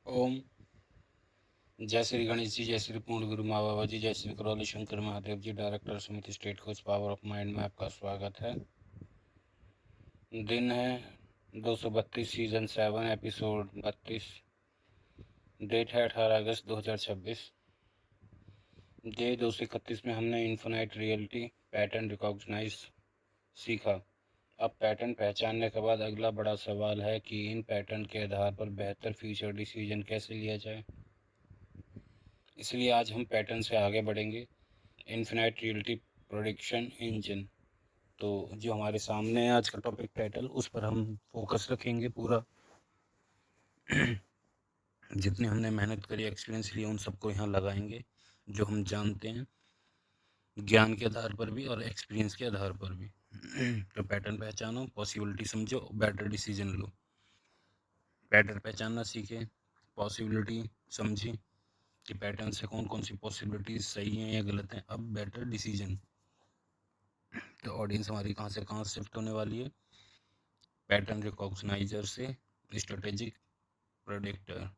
ओम। जय श्री गणेश जी, जय श्री पूर्ण गुरु माँ बाबा जी, जय श्री करौली शंकर महादेव जी, डायरेक्टर समिति state coach power of mind में आपका स्वागत है। दिन है 232, सीजन 7, एपिसोड 32। डेट है 18 अगस्त 2026। डे 231 में हमने इन्फिनाइट रियलिटी पैटर्न रिकॉग्नाइज सीखा। अब पैटर्न पहचानने के बाद अगला बड़ा सवाल है कि इन पैटर्न के आधार पर बेहतर फ्यूचर डिसीजन कैसे लिया जाए। इसलिए आज हम पैटर्न से आगे बढ़ेंगे। इन्फिनाइट रियलिटी प्रेडिक्शन इंजन, तो जो हमारे सामने है आज का टॉपिक टाइटल, उस पर हम फोकस रखेंगे पूरा। जितनी हमने मेहनत करी, एक्सपीरियंस लिया, उन सबको यहाँ लगाएंगे, जो हम जानते हैं, ज्ञान के आधार पर भी और एक्सपीरियंस के आधार पर भी। तो पैटर्न पहचानो, पॉसिबिलिटी समझो, बेटर डिसीजन लो। पैटर्न पहचानना सीखे, पॉसिबिलिटी समझी कि पैटर्न से कौन कौन सी पॉसिबिलिटीज सही हैं या गलत हैं। अब बेटर डिसीजन, तो ऑडियंस हमारी कहाँ से कहाँ शिफ्ट होने वाली है, पैटर्न रिकॉग्नाइजर से स्ट्रेटेजिक प्रेडिक्टर।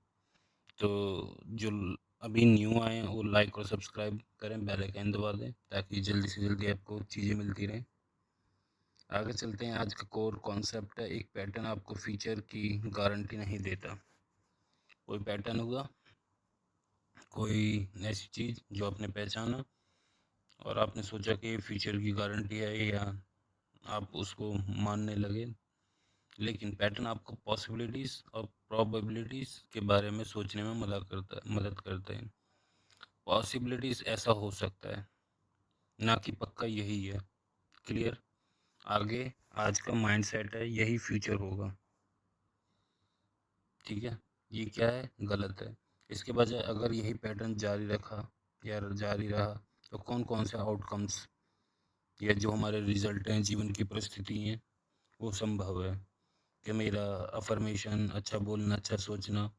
तो जो अभी न्यू आए हैं वो लाइक और सब्सक्राइब करें, बेल आइकन दबा दें ताकि जल्दी से जल्दी आपको चीज़ें मिलती रहें। आगे चलते हैं। आज का कोर कॉन्सेप्ट है, एक पैटर्न आपको फीचर की गारंटी नहीं देता। कोई पैटर्न होगा, कोई ऐसी चीज़ जो आपने पहचाना और आपने सोचा कि फीचर की गारंटी है, या आप उसको मानने लगे, लेकिन पैटर्न आपको पॉसिबिलिटीज़ और प्रोबेबिलिटीज़ के बारे में सोचने में मदद करते हैं। पॉसिबिलिटीज़ ऐसा हो सकता है, ना कि पक्का यही है। क्लियर? आगे आज का माइंडसेट है यही फ्यूचर होगा। ठीक है, ये क्या है? गलत है। इसके बजाय अगर यही पैटर्न जारी रखा या जारी रहा तो कौन कौन से आउटकम्स या जो हमारे रिजल्ट हैं, जीवन की परिस्थिति हैं, वो संभव है। कि मेरा अफर्मेशन, अच्छा बोलना, अच्छा सोचना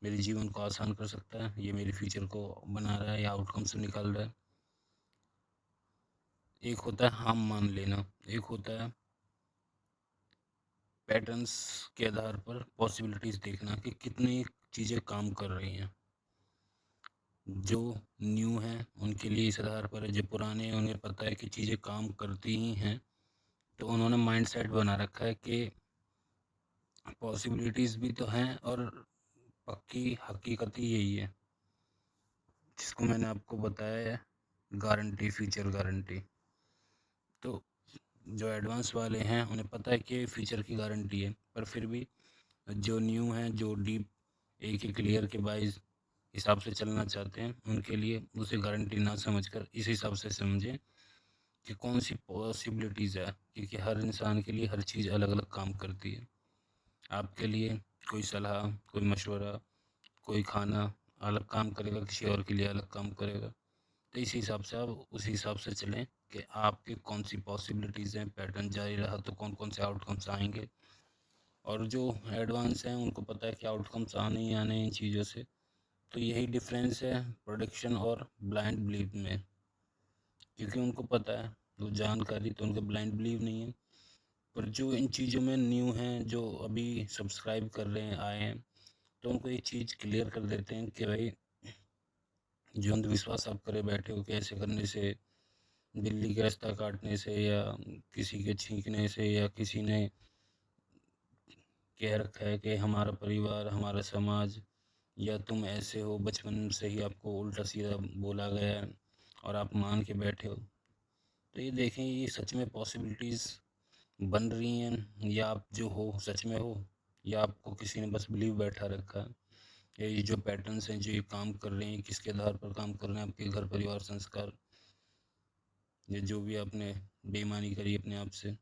मेरे जीवन को आसान कर सकता है, ये मेरे फ्यूचर को बना रहा है या आउटकम से निकाल रहा है। एक होता है हम मान लेना, एक होता है पैटर्न्स के आधार पर पॉसिबिलिटीज़ देखना कि कितनी चीज़ें काम कर रही हैं। जो न्यू हैं उनके लिए इस आधार पर है, जो पुराने हैं उन्हें पता है कि चीज़ें काम करती ही हैं, तो उन्होंने माइंडसेट बना रखा है कि पॉसिबिलिटीज़ भी तो हैं और पक्की हकीकत ही यही है, जिसको मैंने आपको बताया है, गारंटी, फ्यूचर गारंटी। तो जो एडवांस वाले हैं उन्हें पता है कि फ्यूचर की गारंटी है, पर फिर भी जो न्यू हैं, जो डीप एक ही क्लियर के बाइज हिसाब से चलना चाहते हैं, उनके लिए उसे गारंटी ना समझकर इस हिसाब से समझें कि कौन सी पॉसिबिलिटीज़ है, क्योंकि हर इंसान के लिए हर चीज़ अलग अलग काम करती है। आपके लिए कोई सलाह, कोई मशवरा, कोई खाना अलग काम करेगा, किसी और के लिए अलग काम करेगा। तो इस हिसाब से आप उस हिसाब से चलें कि आपकी कौन सी पॉसिबिलिटीज़ हैं। पैटर्न जारी रहा तो कौन कौन से आउटकम्स आएंगे, और जो एडवांस हैं उनको पता है कि आउटकम्स आने ही आने हैं इन चीज़ों से। तो यही डिफरेंस है प्रोडिक्शन और ब्लाइंड बिलीव में, क्योंकि उनको पता है, वो जानकारी, तो उनका ब्लाइंड बिलीव नहीं है। पर जो इन चीज़ों में न्यू हैं, जो अभी सब्सक्राइब कर रहे हैं, आए हैं, तो उनको ये चीज़ क्लियर कर देते हैं कि भाई जो अंधविश्वास आप करे बैठे हो कि ऐसे करने से, बिल्ली का रास्ता काटने से, या किसी के छींकने से, या किसी ने कह रखा है कि हमारा परिवार, हमारा समाज, या तुम ऐसे हो, बचपन से ही आपको उल्टा सीधा बोला गया है और आप मान के बैठे हो। तो ये देखें, ये सच में पॉसिबिलिटीज़ बन रही हैं, या आप जो हो सच में हो, या आपको किसी ने बस बिलीव बैठा रखा है। या ये जो पैटर्न्स हैं जो ये काम कर रहे हैं, किसके आधार पर काम कर रहे हैं? आपके घर परिवार संस्कार, या जो भी आपने बेईमानी करी अपने आप से,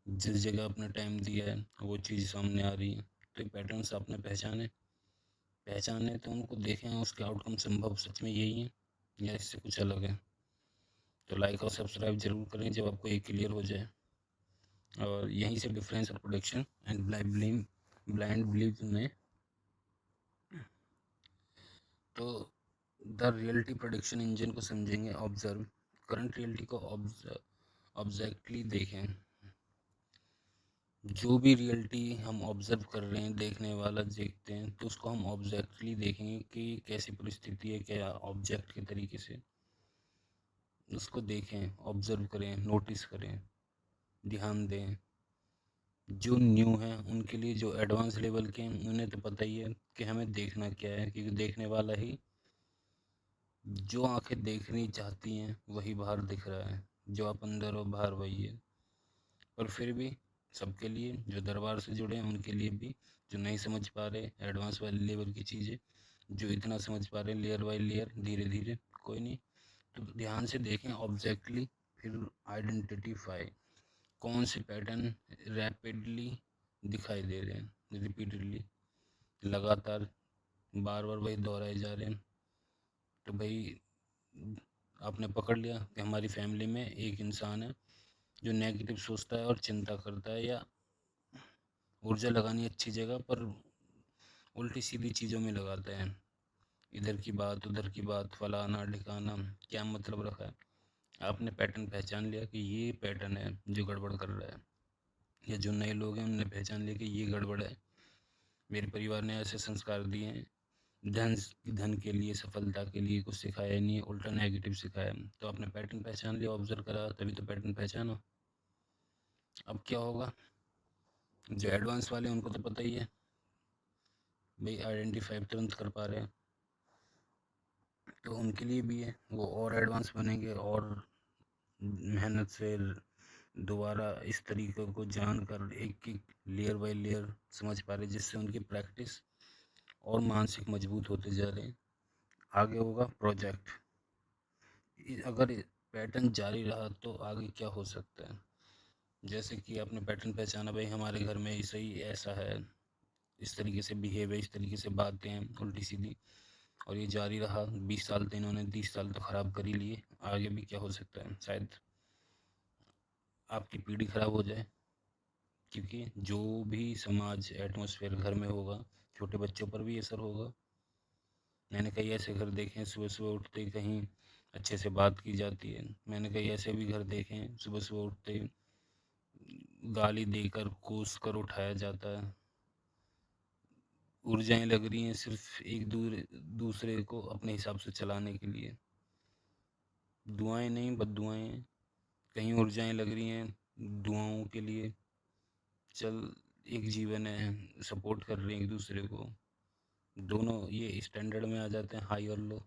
जिस जगह आपने टाइम दिया है, वो चीज़ सामने आ रही है। तो ये पैटर्न्स आपने पहचाने तो उनको देखें, उसके आउटकम संभव सच में यही है या इससे कुछ अलग है। तो लाइक और सब्सक्राइब जरूर करें जब आपको ये क्लियर हो जाए। और यहीं से difference of production and blind believe में, तो द रियलिटी प्रोडक्शन इंजन को समझेंगे। ऑब्जर्व करंट रियलिटी को ऑब्जेक्टली देखें। जो भी रियलिटी हम ऑब्जर्व कर रहे हैं, देखने वाला देखते हैं, तो उसको हम ऑब्जेक्टली देखेंगे कि कैसी परिस्थिति है, क्या ऑब्जेक्ट के तरीके से उसको देखें, ऑब्जर्व करें, नोटिस करें, ध्यान दें। जो न्यू हैं उनके लिए, जो एडवांस लेवल के हैं उन्हें तो पता ही है कि हमें देखना क्या है, क्योंकि देखने वाला ही, जो आंखें देखनी चाहती हैं वही बाहर दिख रहा है, जो आप अंदर हो बाहर वही है। पर फिर भी सबके लिए, जो दरबार से जुड़े हैं उनके लिए भी, जो नहीं समझ पा रहे एडवांस वाली लेवल की चीज़ें, जो इतना समझ पा रहे हैं लेयर बाय लेयर, धीरे धीरे, कोई नहीं, तो ध्यान से देखें ऑब्जेक्टली, फिर आइडेंटिफाई कौन से पैटर्न रैपिडली दिखाई दे रहे हैं, रिपीटेडली, लगातार, बार बार वही दोहराए जा रहे हैं। तो भाई आपने पकड़ लिया कि हमारी फैमिली में एक इंसान है जो नेगेटिव सोचता है और चिंता करता है, या ऊर्जा लगानी अच्छी जगह पर उल्टी सीधी चीज़ों में लगाते हैं, इधर की बात उधर की बात, फलाना ढिकाना, क्या मतलब रखा है। आपने पैटर्न पहचान लिया कि ये पैटर्न है जो गड़बड़ कर रहा है, या जो नए लोग हैं उनने पहचान लिया कि ये गड़बड़ है, मेरे परिवार ने ऐसे संस्कार दिए हैं, धन धन के लिए, सफलता के लिए कुछ सिखाया नहीं, उल्टा नेगेटिव सिखाया। तो आपने पैटर्न पहचान लिया, ऑब्जर्व करा, तभी तो पैटर्न पहचाना। अब क्या होगा, जो एडवांस वाले हैं उनको तो पता ही है भाई, आइडेंटिफाई तुरंत कर पा रहे हैं, तो उनके लिए भी है, वो और एडवांस बनेंगे और मेहनत से दोबारा इस तरीके को जानकर एक एक लेयर बाय लेयर समझ पा रहे, जिससे उनकी प्रैक्टिस और मानसिक मजबूत होते जा रहे हैं। आगे होगा प्रोजेक्ट, अगर पैटर्न जारी रहा तो आगे क्या हो सकता है। जैसे कि आपने पैटर्न पहचाना, भाई हमारे घर में ऐसा ही ऐसा है, इस तरीके से बिहेव है, इस तरीके से बातें हैं उल्टी सीधी, और ये जारी रहा 20 साल, तो इन्होंने 30 साल तो ख़राब कर ही लिए, आगे भी क्या हो सकता है, शायद आपकी पीढ़ी ख़राब हो जाए। क्योंकि जो भी समाज एटमॉस्फेयर घर में होगा, छोटे बच्चों पर भी असर होगा। मैंने कई ऐसे घर देखे हैं, सुबह सुबह उठते ही कहीं अच्छे से बात की जाती है, मैंने कई ऐसे भी घर देखे हैं सुबह सुबह उठते ही गाली देकर कोस कर उठाया जाता है। ऊर्जाएं लग रही हैं सिर्फ एक दूसरे को अपने हिसाब से चलाने के लिए, दुआएं नहीं बद्दुआएं हैं। कहीं ऊर्जाएं लग रही हैं दुआओं के लिए, चल एक जीवन है, सपोर्ट कर रहे हैं एक दूसरे को, दोनों ये स्टैंडर्ड में आ जाते हैं, हाई और लो।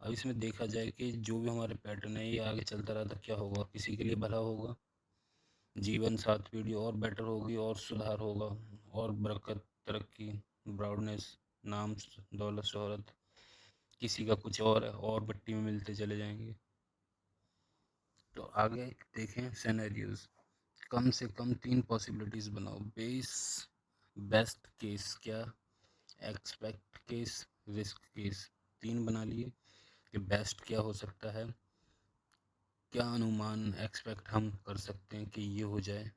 अब इसमें देखा जाए कि जो भी हमारे पैटर्न है ये आगे चलता रहा तो क्या होगा, किसी के लिए भला होगा, जीवन 7 पीढ़ी और बेटर होगी, और सुधार होगा, और बरकत, तरक्की, ब्राउडनेस, नाम, दौलत, शोहरत, किसी का कुछ और है और मिट्टी में मिलते चले जाएंगे। तो आगे देखें सिनेरियोज, कम से कम 3 पॉसिबिलिटीज बनाओ, बेस्ट केस क्या, एक्सपेक्ट केस, रिस्क केस। 3 बना लिए कि बेस्ट क्या हो सकता है, क्या अनुमान एक्सपेक्ट हम कर सकते हैं कि ये हो जाए,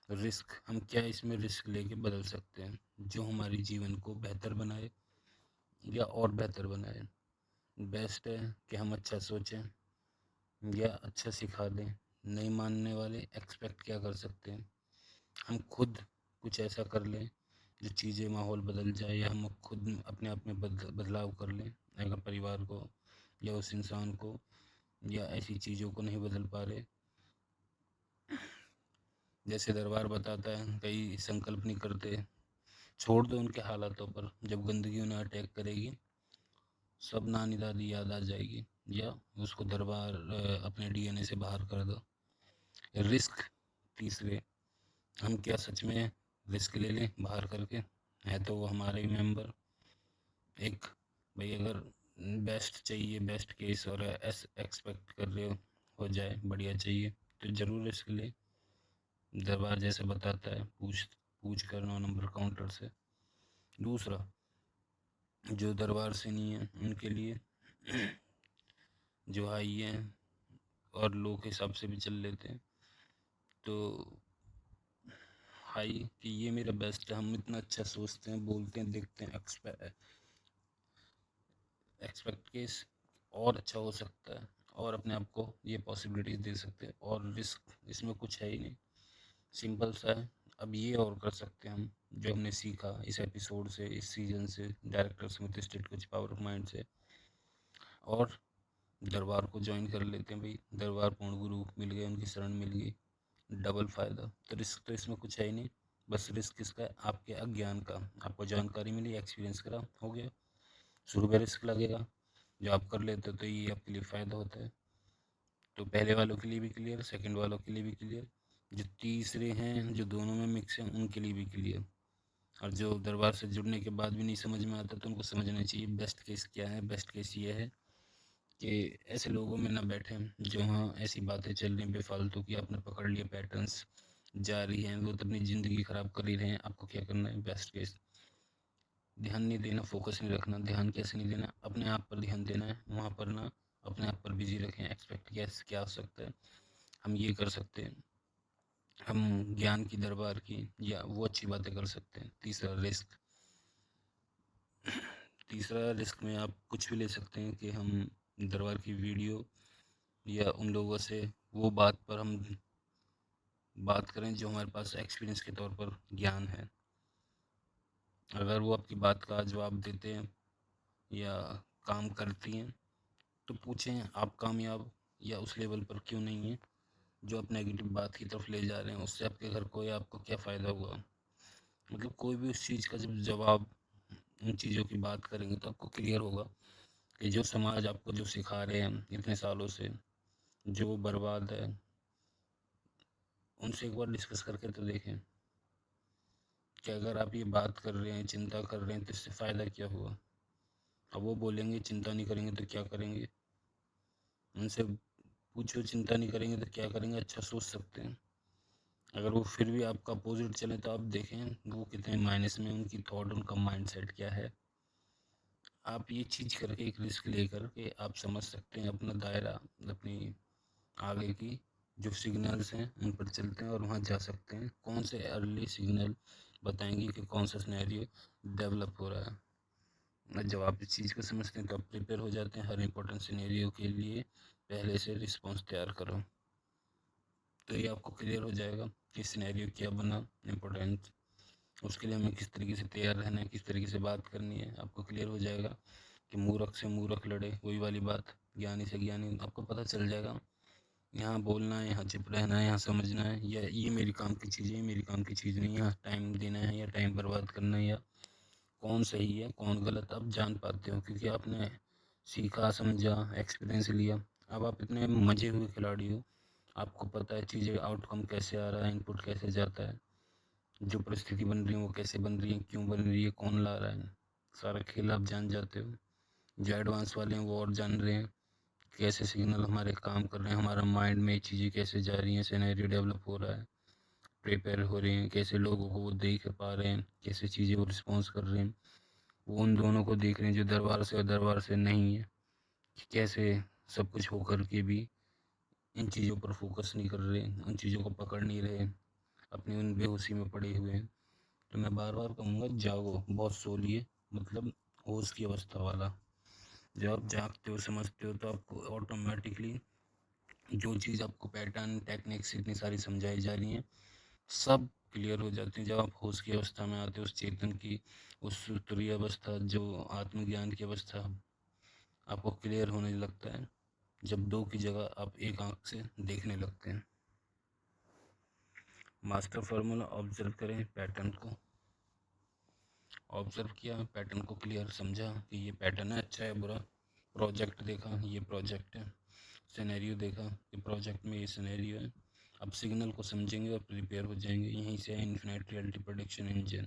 रिस्क हम क्या इसमें रिस्क लेके बदल सकते हैं जो हमारे जीवन को बेहतर बनाए या और बेहतर बनाए। बेस्ट है कि हम अच्छा सोचें या अच्छा सिखा दें, नहीं मानने वाले एक्सपेक्ट क्या कर सकते हैं, हम खुद कुछ ऐसा कर लें जो चीज़ें, माहौल बदल जाए, या हम खुद अपने आप में बदलाव कर लें, अगर परिवार को या उस इंसान को या ऐसी चीज़ों को नहीं बदल पा रहे। जैसे दरबार बताता है, कई संकल्प नहीं करते, छोड़ दो उनके हालातों पर, जब गंदगी उन्हें अटैक करेगी सब नानी दादी याद आ जाएगी, या उसको दरबार अपने डीएनए से बाहर कर दो। रिस्क तीसरे, हम क्या सच में रिस्क ले लें बाहर करके, है तो वो हमारे ही मेंबर। एक, भाई अगर बेस्ट चाहिए, बेस्ट केस, और एक्सपेक्ट कर रहे हो जाए, बढ़िया चाहिए, तो ज़रूर रिस्क ले, दरबार जैसे बताता है, पूछ पूछ कर 9 नंबर काउंटर से। दूसरा, जो दरबार से नहीं है उनके लिए, जो हाई हैं और लो के हिसाब से भी चल लेते हैं, तो हाई कि ये मेरा बेस्ट है, हम इतना अच्छा सोचते हैं, बोलते हैं, देखते हैं, एक्सपेक्ट केस और अच्छा हो सकता है, और अपने आप को ये पॉसिबिलिटीज दे सकते हैं, और रिस्क इसमें कुछ है ही नहीं, सिंपल सा है, अब ये और कर सकते हैं हम, जो हमने सीखा इस एपिसोड से, इस सीजन से, डायरेक्टर स्मिथ स्टेट कुछ पावर ऑफ माइंड से, और दरबार को ज्वाइन कर लेते हैं भाई। दरबार पूर्ण गुरु मिल गए, उनकी शरण मिल गई, डबल फायदा। तो रिस्क तो इसमें कुछ है ही नहीं, बस रिस्क किसका है? आपके अज्ञान का। आपको जानकारी मिली, एक्सपीरियंस करा, हो गया। शुरू में रिस्क लगेगा, जो आप कर लेते हो तो ये आपके लिए फ़ायदा होता है। तो पहले वालों के लिए भी क्लियर, सेकंड वालों के लिए भी क्लियर, जो तीसरे हैं जो दोनों में मिक्स हैं उनके लिए भी क्लियर। और जो दरबार से जुड़ने के बाद भी नहीं समझ में आता तो उनको समझना चाहिए बेस्ट केस क्या है। बेस्ट केस ये है कि ऐसे लोगों में ना बैठे जो वहाँ ऐसी बातें चल रही बेफालतू की, आपने पकड़ लिए पैटर्न्स जारी हैं, वो तो अपनी ज़िंदगी ख़राब कर ही रहे हैं। आपको क्या करना है? बेस्ट केस ध्यान नहीं देना, फोकस नहीं रखना। ध्यान कैसे नहीं देना? अपने आप पर ध्यान देना है, वहाँ पर ना अपने आप पर बिजी रखें। एक्सपेक्ट क्या हो सकता है, हम ये कर सकते हैं, हम ज्ञान की दरबार की या वो अच्छी बातें कर सकते हैं। तीसरा रिस्क, तीसरा रिस्क में आप कुछ भी ले सकते हैं कि हम दरबार की वीडियो या उन लोगों से वो बात पर हम बात करें जो हमारे पास एक्सपीरियंस के तौर पर ज्ञान है। अगर वो आपकी बात का जवाब देते हैं या काम करती हैं तो पूछें आप कामयाब या उस लेवल पर क्यों नहीं है जो आप नेगेटिव बात की तरफ ले जा रहे हैं। उससे आपके घर को या आपको क्या फ़ायदा हुआ? मतलब कोई भी उस चीज़ का जब जवाब, उन चीज़ों की बात करेंगे तो आपको क्लियर होगा कि जो समाज आपको जो सिखा रहे हैं इतने सालों से, जो बर्बाद है, उनसे एक बार डिस्कस करके तो देखें कि अगर आप ये बात कर रहे हैं, चिंता कर रहे हैं, तो इससे फ़ायदा क्या हुआ। अब वो बोलेंगे चिंता नहीं करेंगे तो क्या करेंगे, उनसे पूछो चिंता नहीं करेंगे तो क्या करेंगे, अच्छा सोच सकते हैं। अगर वो फिर भी आपका अपोजिट चले तो आप देखें वो कितने माइनस में, उनकी थॉट, उनका माइंडसेट क्या है। आप ये चीज़ करके एक रिस्क लेकर के आप समझ सकते हैं अपना दायरा, अपनी आगे की जो सिग्नल्स हैं उन पर चलते हैं और वहाँ जा सकते हैं। कौन से अर्ली सिग्नल बताएंगे कि कौन सा सिनेरियो डेवलप हो रहा है। जब आप इस चीज़ को समझते हैं तो आप प्रिपेयर हो जाते हैं हर इम्पोर्टेंट सिनेरियो के लिए, पहले से रिस्पॉन्स तैयार करो। तो ये आपको क्लियर हो जाएगा कि सिनेरियो क्या बना इम्पोर्टेंट, उसके लिए हमें किस तरीके से तैयार रहना है, किस तरीके से बात करनी है। आपको क्लियर हो जाएगा कि मूर्ख से मूर्ख लड़े, वही वाली बात, ज्ञानी से ज्ञानी। आपको पता चल जाएगा यहाँ बोलना है, यहाँ चुप रहना है, यहाँ समझना है, या ये मेरी काम की चीज़ है, ये मेरी काम की चीज़ नहीं है, यहाँ टाइम देना है या टाइम बर्बाद करना है, या कौन सही है कौन गलत आप जान पाते हो क्योंकि आपने सीखा, समझा, एक्सपीरियंस लिया। अब आप इतने मजे हुए खिलाड़ी हो, आपको पता है चीज़ें आउटकम कैसे आ रहा है, इनपुट कैसे जाता है, जो परिस्थिति बन रही है वो कैसे बन रही है, क्यों बन रही है, कौन ला रहा है, सारा खेल आप जान जाते हो। जो एडवांस वाले हैं वो और जान रहे हैं कैसे सिग्नल हमारे काम कर रहे हैं, हमारा माइंड में चीज़ें कैसे जा रही हैं, सिनेरियो डेवलप हो रहा है, प्रिपेयर हो रहे हैं, कैसे लोगों को वो देख पा रहे हैं, कैसे चीज़ें वो रिस्पॉन्स कर रहे हैं। वो उन दोनों को देख रहे हैं जो दरबार से और दरबार से नहीं है, कि कैसे सब कुछ होकर के भी इन चीज़ों पर फोकस नहीं कर रहे, उन चीज़ों को पकड़ नहीं रहे, अपनी उन बेहोशी में पड़े हुए हैं। तो मैं बार बार कहूँगा जागो, बहुत सो लिए, मतलब होश की अवस्था वाला। जब आप जागते हो, समझते हो, तो आपको ऑटोमेटिकली जो चीज़ आपको पैटर्न टेक्निक्स इतनी सारी समझाई जा रही हैं सब क्लियर हो जाती हैं। जब आप होश की अवस्था में आते हो, उस चेतन की, उस तुरीय अवस्था, जो आत्मज्ञान की अवस्था, आपको क्लियर होने लगता है जब दो की जगह आप एक आंख से देखने लगते हैं। मास्टर फार्मूला ऑब्जर्व करें पैटर्न को, ऑब्जर्व किया, पैटर्न को क्लियर समझा कि ये पैटर्न है, अच्छा है बुरा। प्रोजेक्ट देखा, ये प्रोजेक्ट है। सिनेरियो देखा कि प्रोजेक्ट में ये सिनेरियो है। अब सिग्नल को समझेंगे और प्रिपेयर हो जाएंगे। यहीं से है इन्फिनिट रियलिटी प्रेडिक्शन इंजन।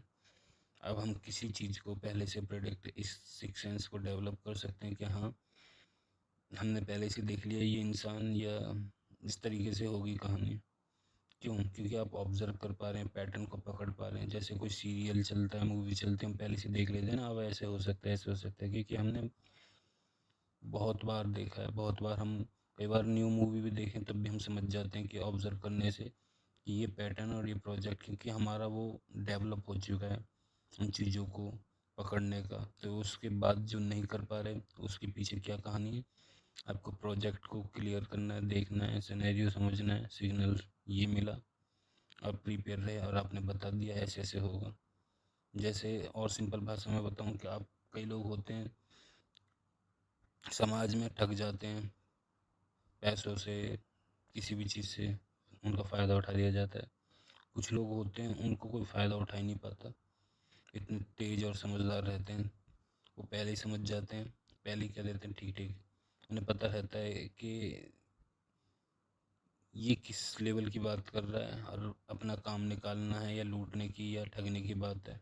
अब हम किसी चीज़ को पहले से प्रेडिक्ट, इस सिक्स सेंस को डेवलप कर सकते हैं कि हाँ हमने पहले से देख लिया ये इंसान, या इस तरीके से होगी कहानी। क्यों? क्योंकि आप ऑब्जर्व कर पा रहे हैं, पैटर्न को पकड़ पा रहे हैं। जैसे कोई सीरियल चलता है, मूवी चलती है, हम पहले से देख लेते हैं ना, अब ऐसे हो सकता है, ऐसे हो सकता है, क्योंकि हमने बहुत बार देखा है। बहुत बार हम कई बार न्यू मूवी भी देखें तब भी हम समझ जाते हैं कि ऑब्जर्व करने से कि ये पैटर्न और ये प्रोजेक्ट, क्योंकि हमारा वो डेवलप हो चुका है उन चीज़ों को पकड़ने का। तो उसके बाद जो नहीं कर पा रहे उसके पीछे क्या कहानी है, आपको प्रोजेक्ट को क्लियर करना है, देखना है, सिनेरियो समझना है, सिग्नल ये मिला, आप प्रिपेयर रहे और आपने बता दिया ऐसे ऐसे होगा। जैसे और सिंपल भाषा में बताऊं कि आप, कई लोग होते हैं समाज में ठग जाते हैं, पैसों से, किसी भी चीज़ से उनका फ़ायदा उठा लिया जाता है। कुछ लोग होते हैं उनको कोई फ़ायदा उठा ही नहीं पाता, इतने तेज़ और समझदार रहते हैं, वो पहले ही समझ जाते हैं, पहले ही कह देते हैं ठीक ठीक। उन्हें पता रहता है कि ये किस लेवल की बात कर रहा है और अपना काम निकालना है या लूटने की या ठगने की बात है।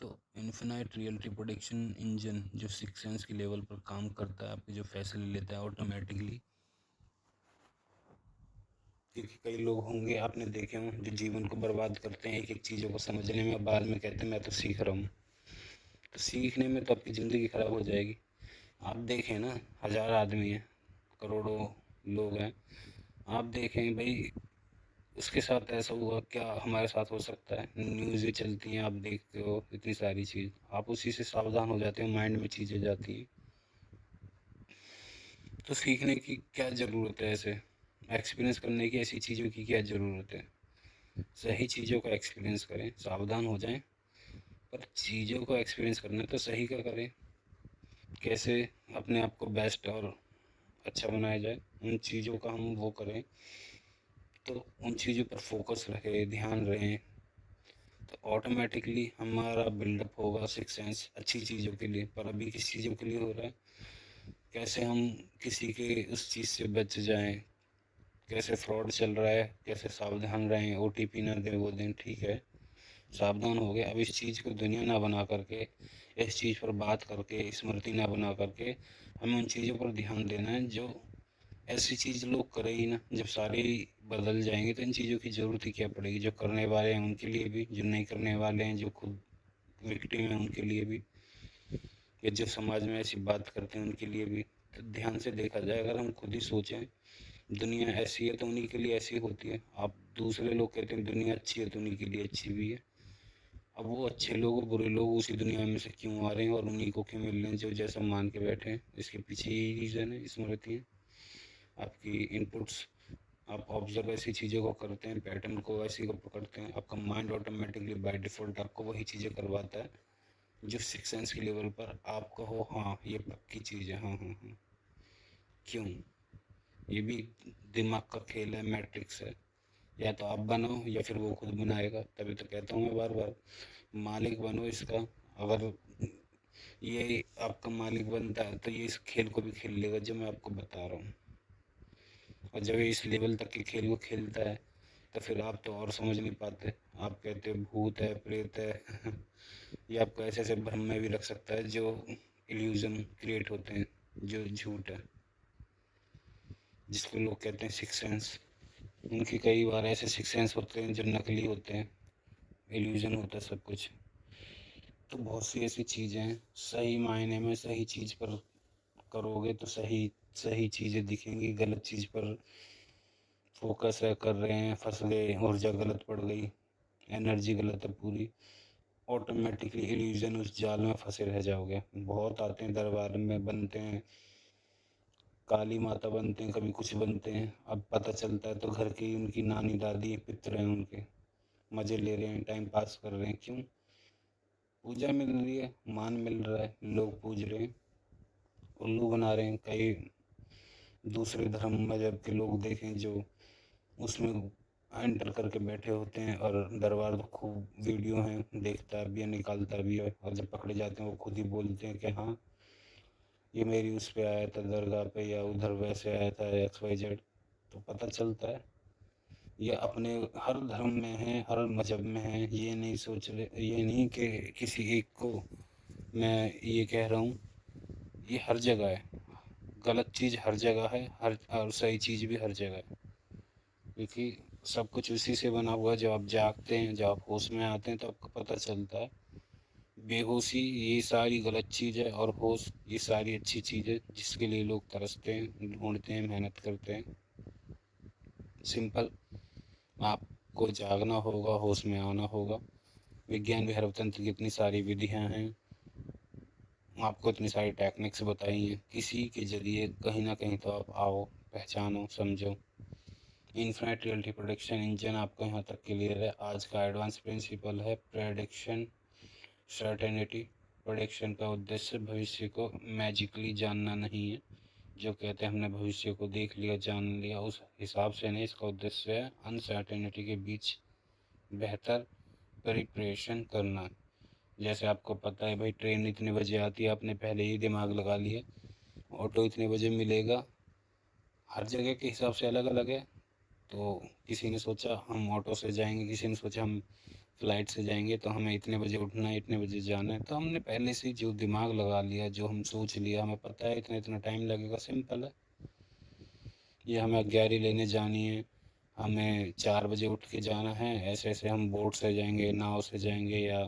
तो इन्फिनाइट रियलिटी प्रोडिक्शन इंजन जो सिक्स सेंस के लेवल पर काम करता है, आपके जो फैसले लेता है ऑटोमेटिकली। क्योंकि कई लोग होंगे आपने देखे हों जो जीवन को बर्बाद करते हैं एक एक चीज़ों को समझने में, बाद में कहते हैं मैं तो सीख रहा हूँ। तो सीखने में तो आपकी ज़िंदगी ख़राब हो जाएगी। आप देखें ना, 1000 आदमी हैं, करोड़ों लोग हैं, आप देखें भाई उसके साथ ऐसा हुआ क्या हमारे साथ हो सकता है। न्यूज़ें चलती हैं, आप देखते हो इतनी सारी चीज़, आप उसी से सावधान हो जाते हो, माइंड में चीज़ें जाती हैं। तो सीखने की क्या ज़रूरत है, ऐसे एक्सपीरियंस करने की ऐसी चीज़ों की क्या ज़रूरत है। सही चीज़ों का एक्सपीरियंस करें, सावधान हो जाएं, पर चीज़ों को एक्सपीरियंस करना है तो सही का करें। कैसे अपने आप को बेस्ट और अच्छा बनाया जाए, उन चीज़ों का हम वो करें, तो उन चीज़ों पर फोकस रहे, ध्यान रहे, तो ऑटोमेटिकली हमारा बिल्डअप होगा सिक्स सेंस अच्छी चीज़ों के लिए। पर अभी किस चीज़ों के लिए हो रहा है, कैसे हम किसी के उस चीज़ से बच जाएं, कैसे फ्रॉड चल रहा है, कैसे सावधान रहें, ओटीपी ना दें, वो दें, ठीक है सावधान हो गए। अब इस चीज़ को दुनिया ना बना करके, इस चीज़ पर बात करके, स्मृति ना बना करके, हमें उन चीज़ों पर ध्यान देना है जो ऐसी चीज़ लोग करें ही ना। जब सारे बदल जाएंगे तो इन चीज़ों की ज़रूरत ही क्या पड़ेगी। जो करने वाले हैं उनके लिए भी, जो नहीं करने वाले हैं, जो खुद विक्टिम है उनके लिए भी, या जो समाज में ऐसी बात करते हैं उनके लिए भी। तो ध्यान से देखा जाए, अगर हम खुद ही सोचें दुनिया ऐसी है तो उन्हीं के लिए ऐसी होती है। आप दूसरे लोग कहते हैं दुनिया अच्छी है तो उन्हीं के लिए अच्छी भी है। अब वो अच्छे लोग और बुरे लोग उसी दुनिया में से क्यों आ रहे हैं और उन्हीं को क्यों मिल रहे हैं जो जैसा मान के बैठे हैं, इसके पीछे यही रीज़न है, स्मृति है, आपकी इनपुट्स। आप ऑब्जर्व ऐसी चीज़ों को करते हैं, पैटर्न को ऐसी को पकड़ते हैं, आपका माइंड ऑटोमेटिकली बाय डिफ़ॉल्ट आपको वही चीज़ें करवाता है जो सिक्स सेंस के लेवल पर आप कहो हाँ ये पक्की चीज़ है, हाँ हाँ हाँ। क्यों? ये भी दिमाग का खेल है, मैट्रिक्स है। या तो आप बनो या फिर वो खुद बनाएगा। तभी तो कहता हूँ मैं बार बार, मालिक बनो इसका। अगर ये आपका मालिक बनता है तो ये इस खेल को भी खेल लेगा जो मैं आपको बता रहा हूँ। और जब ये इस लेवल तक के खेल को खेलता है तो फिर आप तो और समझ नहीं पाते। आप कहते हो भूत है, प्रेत है ये आपको ऐसे ऐसे भ्रम में भी रख सकता है, जो इल्यूजन क्रिएट होते हैं, जो झूठ है, जिसको लोग कहते हैं सिक्स सेंस। उनके कई बार ऐसे सिक्स सेंस होते हैं जो नकली होते हैं, इल्यूजन होता है सब कुछ। तो बहुत सी ऐसी चीज़ें हैं, सही मायने में सही चीज़ पर करोगे तो सही सही चीज़ें दिखेंगी। गलत चीज़ पर फोकस है कर रहे हैं, फंस गए, ऊर्जा गलत पड़ गई, एनर्जी गलत है पूरी, ऑटोमेटिकली इल्यूजन उस जाल में फंसे रह जाओगे। बहुत आते हैं दरबार में, बनते हैं काली माता, बनते हैं कभी कुछ बनते हैं। अब पता चलता है तो घर की उनकी नानी दादी पितर हैं उनके, मज़े ले रहे हैं, टाइम पास कर रहे हैं। क्यों? पूजा मिल रही है, मान मिल रहा है, लोग पूज रहे हैं, उल्लू बना रहे हैं। कई दूसरे धर्म मजहब के लोग देखें जो उसमें एंटर करके बैठे होते हैं, और दरबार तो खूब वीडियो हैं, देखता भी है, निकालता भी है, और जब पकड़े जाते हैं वो खुद ही बोलते हैं कि हाँ ये मेरी उस पे आया था दरगाह पे, या उधर वैसे आया था XYZ। तो पता चलता है ये अपने हर धर्म में है, हर मजहब में है। ये नहीं सोच रहे, ये नहीं कि किसी एक को मैं ये कह रहा हूँ, ये हर जगह है। गलत चीज़ हर जगह है, हर और सही चीज़ भी हर जगह है। क्योंकि सब कुछ उसी से बना हुआ है। जब आप जागते हैं, जब आप होश में आते हैं तो आपको पता चलता है बेहोशी ये सारी गलत चीज़ है और होश ये सारी अच्छी चीज़ है, जिसके लिए लोग तरसते हैं, ढूंढते हैं, मेहनत करते हैं। सिंपल, आपको जागना होगा, होश में आना होगा। विज्ञान विहार तंत्र की इतनी सारी विधियां हैं, आपको इतनी सारी टेक्निक्स बताई हैं, किसी के जरिए कहीं ना कहीं तो आप आओ, पहचानो, समझो, इन्फिनिट रियलिटी प्रेडिक्शन इंजन आपको यहाँ तक क्लियर है। आज का एडवांस प्रिंसिपल है प्रेडिक्शन सर्टेनिटी। प्रेडिक्शन का उद्देश्य भविष्य को मैजिकली जानना नहीं है, जो कहते हैं हमने भविष्य को देख लिया जान लिया, उस हिसाब से नहीं। इसका उद्देश्य है अनसर्टेनिटी के बीच बेहतर प्रिपरेशन करना। जैसे आपको पता है भाई ट्रेन इतने बजे आती है, आपने पहले ही दिमाग लगा लिया। ऑटो इतने बजे मिलेगा, हर जगह के हिसाब से अलग अलग है। तो किसी ने सोचा हम ऑटो से जाएंगे, किसी ने सोचा हम फ्लाइट से जाएंगे, तो हमें इतने बजे उठना है, इतने बजे जाना है। तो हमने पहले से जो दिमाग लगा लिया, जो हम सोच लिया, हमें पता है इतना इतना टाइम लगेगा। सिंपल है। ये हमें 11 लेने जानी है, हमें 4 बजे उठ के जाना है, ऐसे ऐसे हम बोट से जाएंगे, नाव से जाएंगे, या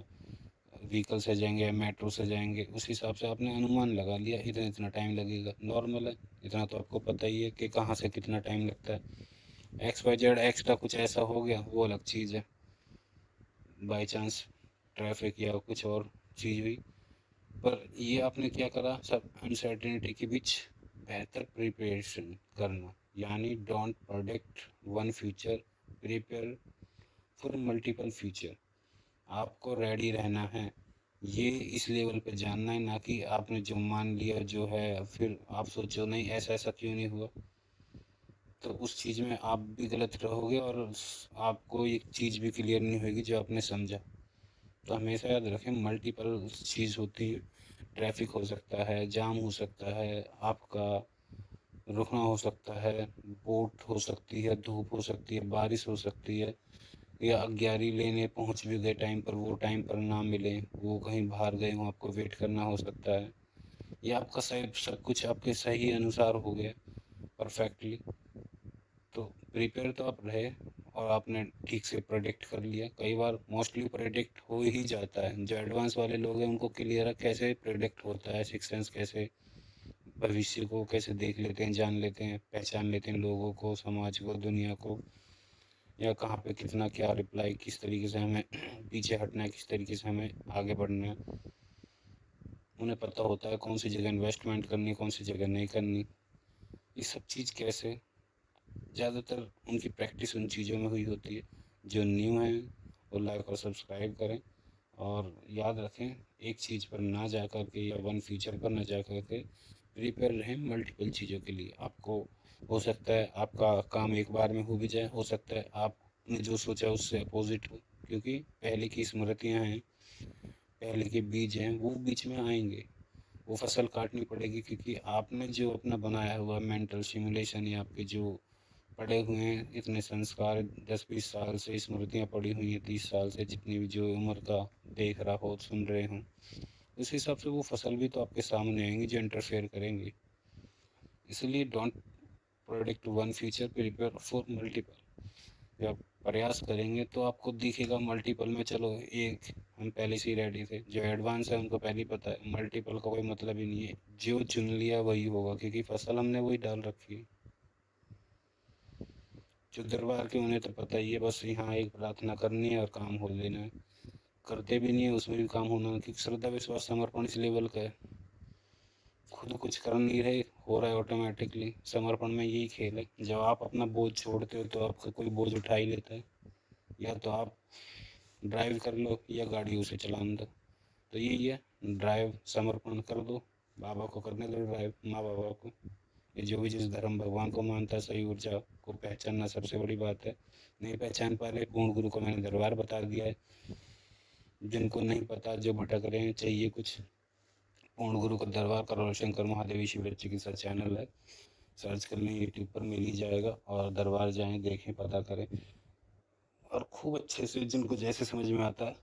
व्हीकल से जाएंगे, या मेट्रो से जाएंगे। उस हिसाब से आपने अनुमान लगा लिया इतना इतना टाइम लगेगा। नॉर्मल है, इतना तो आपको पता ही है कि कहाँ से कितना टाइम लगता है। एक्स वाई जेड एक्स्ट्रा कुछ ऐसा हो गया वो अलग चीज़ है, बाई चांस ट्रैफिक या कुछ और चीज़ हुई। पर ये आपने क्या करा, सब अनसर्टेनिटी के बीच बेहतर प्रिपरेशन करना, यानी don't predict one future, prepare for multiple future. आपको रेडी रहना है, ये इस लेवल पे जानना है, ना कि आपने जो मान लिया जो है फिर आप सोचो नहीं ऐसा ऐसा क्यों नहीं हुआ। तो उस चीज़ में आप भी गलत रहोगे और आपको एक चीज़ भी क्लियर नहीं होगी जो आपने समझा। तो हमेशा याद रखें मल्टीपल चीज़ होती है। ट्रैफिक हो सकता है, जाम हो सकता है, आपका रुकना हो सकता है, बोट हो सकती है, धूप हो सकती है, बारिश हो सकती है, या 11 लेने पहुंच भी गए टाइम पर, वो टाइम पर ना मिले, वो कहीं बाहर गए हो, आपको वेट करना हो सकता है। या आपका सब कुछ आपके सही अनुसार हो गया परफेक्टली। तो प्रिपेयर तो आप रहे और आपने ठीक से प्रेडिक्ट कर लिया। कई बार मोस्टली प्रेडिक्ट हो ही जाता है। जो एडवांस वाले लोग हैं उनको क्लियर है कैसे प्रेडिक्ट होता है, सिक्स सेंस कैसे भविष्य को कैसे देख लेते हैं, जान लेते हैं, पहचान लेते हैं लोगों को, समाज को, दुनिया को, या कहाँ पे कितना क्या रिप्लाई, किस तरीके से हमें पीछे हटना है, किस तरीके से हमें आगे बढ़ना है। उन्हें पता होता है कौन सी जगह इन्वेस्टमेंट करनी, कौन सी जगह नहीं करनी। ये सब चीज़ कैसे, ज़्यादातर उनकी प्रैक्टिस उन चीज़ों में हुई होती है। जो न्यू हैं वो लाइक और सब्सक्राइब करें, और याद रखें एक चीज़ पर ना जा कर के या वन फीचर पर ना जा कर के प्रिपेयर रहें मल्टीपल चीज़ों के लिए। आपको हो सकता है आपका काम एक बार में हो भी जाए, हो सकता है आपने जो सोचा उससे अपोजिट हो, क्योंकि पहले की स्मृतियाँ हैं, पहले के बीज हैं, वो बीच में आएंगे, वो फसल काटनी पड़ेगी। क्योंकि आपने जो अपना बनाया हुआ मेंटल सिमुलेशन, या आपके जो पड़े हुए हैं इतने संस्कार, 10-20 साल से स्मृतियाँ पड़ी हुई हैं, 30 साल से, जितनी भी जो उम्र का देख रहा हो, सुन रहे हो, उस हिसाब से वो फसल भी तो आपके सामने आएंगी जो इंटरफेयर करेंगी। इसलिए don't predict one future, prepare for multiple. जब प्रयास करेंगे तो आपको दिखेगा मल्टीपल में, चलो एक हम पहले से ही रेडी थे। जो एडवांस है उनको पहले ही पता है मल्टीपल का कोई मतलब ही नहीं है, जो चुन लिया वही होगा, क्योंकि फसल हमने वही डाल रखी है। जो दरबार के उन्हें तो पता ही है, बस यहाँ एक प्रार्थना करनी है और काम हो लेना है। करते भी नहीं है, उसमें भी काम होना है, क्योंकि श्रद्धा विश्वास समर्पण इस लेवल का है। खुद कुछ कर नहीं रहे, हो रहा है ऑटोमेटिकली। समर्पण में यही खेल है, जब आप अपना बोझ छोड़ते हो तो आपका कोई बोझ उठा ही लेता है। या तो आप ड्राइव कर लो या गाड़ी उसे चलाने दो। तो यही है, ड्राइव समर्पण कर दो, बाबा को करने दो ड्राइव, माँ बाबा को। ये जो भी जिस धर्म भगवान को मानता है, सही ऊर्जा को पहचानना सबसे बड़ी बात है। नहीं पहचान पा रहे, पूर्ण गुरु को मैंने दरबार बता दिया है। जिनको नहीं पता, जो भटक रहे हैं, चाहिए कुछ, पूर्ण गुरु का दरबार करोल शंकर महादेवी शिव चिकित्सा चैनल है, सर्च कर लें, यूट्यूब पर मिल ही जाएगा। और दरबार जाएं, देखें, पता करें, और खूब अच्छे से जिनको जैसे समझ में आता है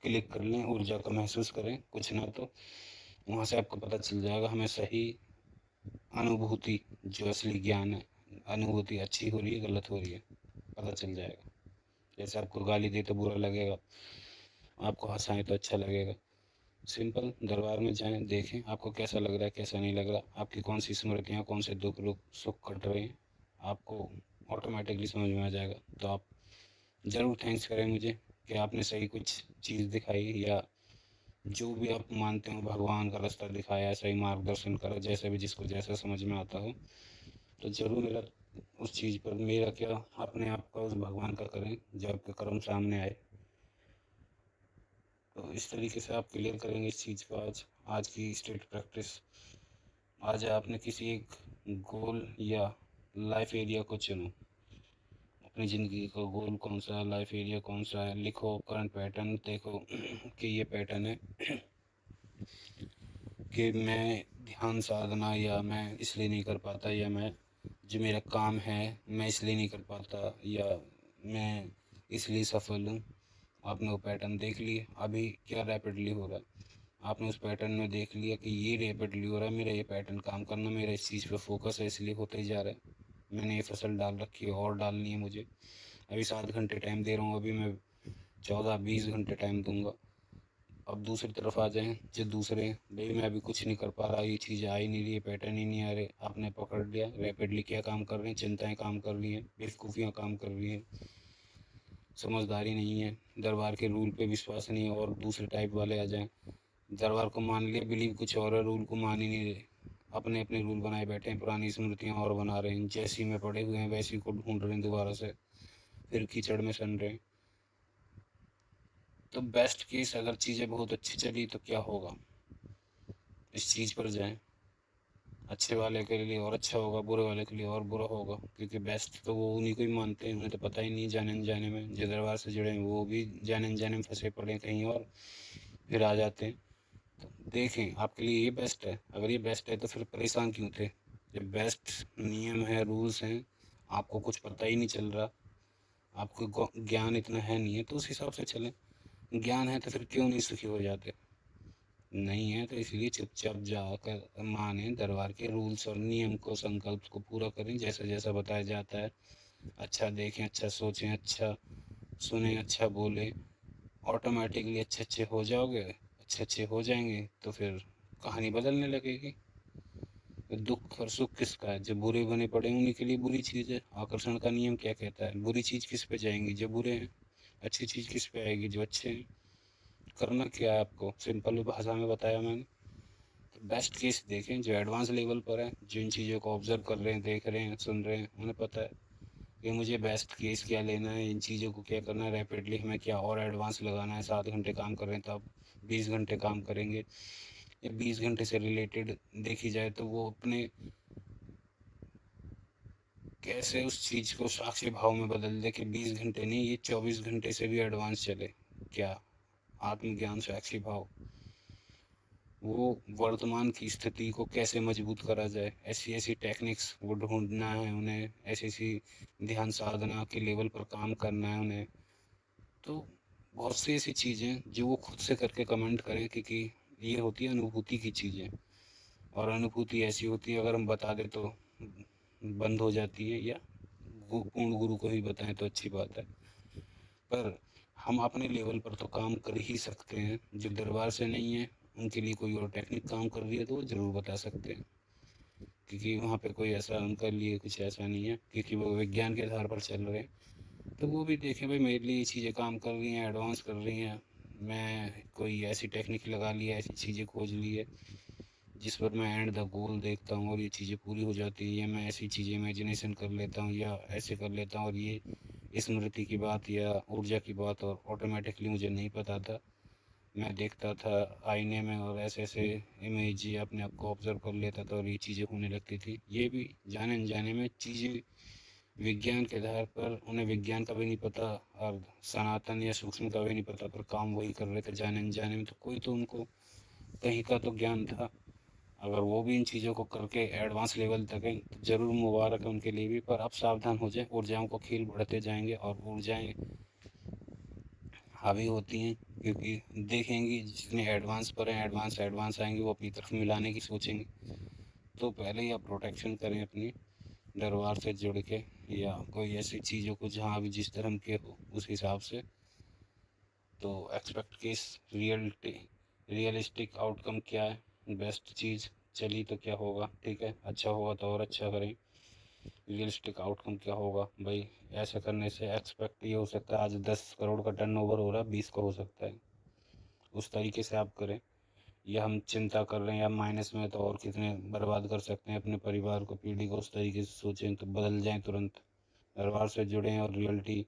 क्लिक कर लें, ऊर्जा का महसूस करें। कुछ ना तो वहाँ से आपको पता चल जाएगा हमें सही अनुभूति, जो असली ज्ञान है, अनुभूति अच्छी हो रही है गलत हो रही है, पता चल जाएगा। जैसे आपको गाली दे तो बुरा लगेगा, आपको हंसाएं तो अच्छा लगेगा। सिंपल, दरबार में जाएं, देखें आपको कैसा लग रहा है, कैसा नहीं लग रहा, आपकी कौन सी स्मृतियाँ, कौन से दुख सुख कट रहे हैं, आपको ऑटोमेटिकली समझ में आ जाएगा। तो आप ज़रूर थैंक्स करें मुझे कि आपने सही कुछ चीज़ दिखाई, या जो भी आप मानते हो भगवान का रास्ता दिखाया, सही मार्गदर्शन करा, जैसे भी जिसको जैसा समझ में आता हो। तो ज़रूर मेरा उस चीज़ पर मेरा क्या, अपने आप का उस भगवान का करें जो आपके कर्म सामने आए। तो इस तरीके से आप क्लियर करेंगे इस चीज़ को। आज की स्टेट प्रैक्टिस, आज आपने किसी एक गोल या लाइफ एरिया को चुनो। अपनी ज़िंदगी का गोल कौन सा है, लाइफ एरिया कौन सा है, लिखो करंट पैटर्न देखो कि ये पैटर्न है कि मैं ध्यान साधना या मैं इसलिए नहीं कर पाता, या मैं जो मेरा काम है मैं इसलिए नहीं कर पाता, या मैं इसलिए सफल हूँ। आपने वो पैटर्न देख लिए, अभी क्या रैपिडली हो रहा है, आपने उस पैटर्न में देख लिया कि ये रैपिडली हो रहा है, मेरा ये पैटर्न काम करना, मेरा इस चीज़ पे फोकस है इसलिए होते ही जा रहा है। मैंने ये फसल डाल रखी है और डालनी है मुझे, अभी 7 घंटे टाइम दे रहा हूँ, अभी मैं 14-20 घंटे टाइम दूंगा। अब दूसरी तरफ आ जाएं जो दूसरे, भाई मैं अभी कुछ नहीं कर पा रहा, ये चीज़ आ ही नहीं रही है, पैटर्न ही नहीं आ रहे, आपने पकड़ लिया रैपिडली क्या काम कर रहे हैं, चिंताएं काम कर रही हैं, बेवकूफ़ियाँ काम कर रही हैं, समझदारी नहीं है, दरबार के रूल पे विश्वास नहीं है, और दूसरे टाइप वाले आ जाएं, दरबार को मान लिया, बिलीव कुछ और है, रूल को मान ही नहीं रहे, अपने अपने रूल बनाए बैठे हैं, पुरानी स्मृतियाँ और बना रहे हैं, जैसी में पड़े हुए हैं वैसी को ढूंढ रहे हैं दोबारा से, फिर कीचड़ में सन रहे हैं। तो बेस्ट केस अगर चीज़ें बहुत अच्छी चली तो क्या होगा, इस चीज़ पर जाएं, अच्छे वाले के लिए और अच्छा होगा, बुरे वाले के लिए और बुरा होगा, क्योंकि बेस्ट तो वो उन्हीं को ही मानते हैं, उन्हें तो पता ही नहीं जाने अनजाने में, जो दरबार से जुड़े हैं वो भी जाने अनजाने में फंसे पड़े हैं कहीं और, फिर आ जाते हैं। तो देखें आपके लिए ये बेस्ट है, अगर ये बेस्ट है तो फिर परेशान क्यों थे, जब बेस्ट नियम है, रूल्स हैं, आपको कुछ पता ही नहीं चल रहा, आपको ज्ञान इतना है नहीं है, तो उस हिसाब से चलें। ज्ञान है तो फिर क्यों नहीं सुखी हो जाते, नहीं है तो इसलिए चुपचाप जाकर माने दरबार के रूल्स और नियम को, संकल्प को पूरा करें जैसा जैसा बताया जाता है। अच्छा देखें, अच्छा सोचें, अच्छा सुने, अच्छा बोलें, ऑटोमेटिकली अच्छे अच्छे हो जाओगे, अच्छे अच्छे हो जाएंगे तो फिर कहानी बदलने लगेगी। तो दुख और सुख किसका है, जो बुरे बने पड़े हैं उन्हीं के लिए बुरी चीज़ है। आकर्षण का नियम क्या कहता है, बुरी चीज़ किस पे जाएंगी, जो बुरे हैं, अच्छी चीज़ किस पे आएगी, जो अच्छे हैं। करना क्या है आपको, सिंपल भाषा में बताया मैंने। तो बेस्ट केस देखें जो एडवांस लेवल पर है, जो इन चीज़ों को ऑब्जर्व कर रहे हैं, देख रहे हैं, सुन रहे हैं, उन्हें पता है कि मुझे बेस्ट केस क्या लेना है, इन चीज़ों को क्या करना है, रैपिडली हमें क्या और एडवांस लगाना है। 7 घंटे काम कर रहे हैं तो अब 20 घंटे काम करेंगे, या 20 घंटे से रिलेटेड देखी जाए तो वो अपने कैसे उस चीज़ को साक्षी भाव में बदल दे कि 20 घंटे नहीं, ये 24 घंटे से भी एडवांस चले। क्या आत्मज्ञान, साक्षी भाव, वो वर्तमान की स्थिति को कैसे मजबूत करा जाए, ऐसी ऐसी टेक्निक्स वो ढूंढना है उन्हें, ऐसी ऐसी ध्यान साधना के लेवल पर काम करना है उन्हें। तो बहुत सी ऐसी चीज़ें जो वो खुद से करके कमेंट करें, क्योंकि ये होती है अनुभूति की चीज़ें, और अनुभूति ऐसी होती है अगर हम बता दें तो बंद हो जाती है, या पूर्ण गुरु को ही बताएं तो अच्छी बात है। पर हम अपने लेवल पर तो काम कर ही सकते हैं, जो दरबार से नहीं है उनके लिए कोई और टेक्निक काम कर रही है तो वो ज़रूर बता सकते हैं, क्योंकि वहाँ पे कोई ऐसा उनके लिए कुछ ऐसा नहीं है, क्योंकि वो विज्ञान के आधार पर चल रहे हैं। तो वो भी देखें भाई मेरे लिए ये चीज़ें काम कर रही हैं, एडवांस कर रही हैं, मैं कोई ऐसी टेक्निक लगा ली है, ऐसी चीज़ें खोज ली है जिस पर मैं एंड द गोल देखता हूँ और ये चीज़ें पूरी हो जाती है, या मैं ऐसी चीज़ें इमेजिनेशन कर लेता हूँ या ऐसे कर लेता हूँ, और ये स्मृति की बात या ऊर्जा की बात और ऑटोमेटिकली मुझे नहीं पता था, मैं देखता था आईने में और ऐसे ऐसे इमेज या अपने आप को ऑब्जर्व कर लेता था और ये चीज़ें होने लगती थी। ये भी जाने अनजाने में चीज़ें विज्ञान के आधार पर, उन्हें विज्ञान का भी नहीं पता और सनातन या सूक्ष्म का भी नहीं पता, पर काम वही कर रहे थे जाने अनजाने में, तो कोई तो उनको कहीं का तो ज्ञान था। अगर वो भी इन चीज़ों को करके एडवांस लेवल तक हैं तो ज़रूर मुबारक है उनके लिए भी, पर आप सावधान हो जाएं, ऊर्जाओं को खेल बढ़ते जाएंगे और ऊर्जाएं हावी होती हैं, क्योंकि देखेंगी जितने एडवांस पर हैं, एडवांस एडवांस आएंगे, वो अपनी तरफ मिलाने की सोचेंगे। तो पहले ही आप प्रोटेक्शन करें अपनी दरबार से जुड़ के, या कोई ऐसी चीज़ों को जहाँ भी जिस धर्म के हो उस हिसाब से। तो एक्सपेक्ट किस रियलिस्टिक आउटकम क्या है, बेस्ट चीज़ चली तो क्या होगा, ठीक है, अच्छा होगा तो और अच्छा करें। रियलिस्टिक आउटकम क्या होगा भाई, ऐसा करने से एक्सपेक्ट ये हो सकता है आज 10 करोड़ का टर्नओवर हो रहा है, 20 का हो सकता है, उस तरीके से आप करें। या हम चिंता कर रहे हैं या माइनस में, तो और कितने बर्बाद कर सकते हैं अपने परिवार को, पीढ़ी को। उस तरीके से सोचें तो बदल जाएं तुरंत, दरबार से जुड़ें और रियलिटी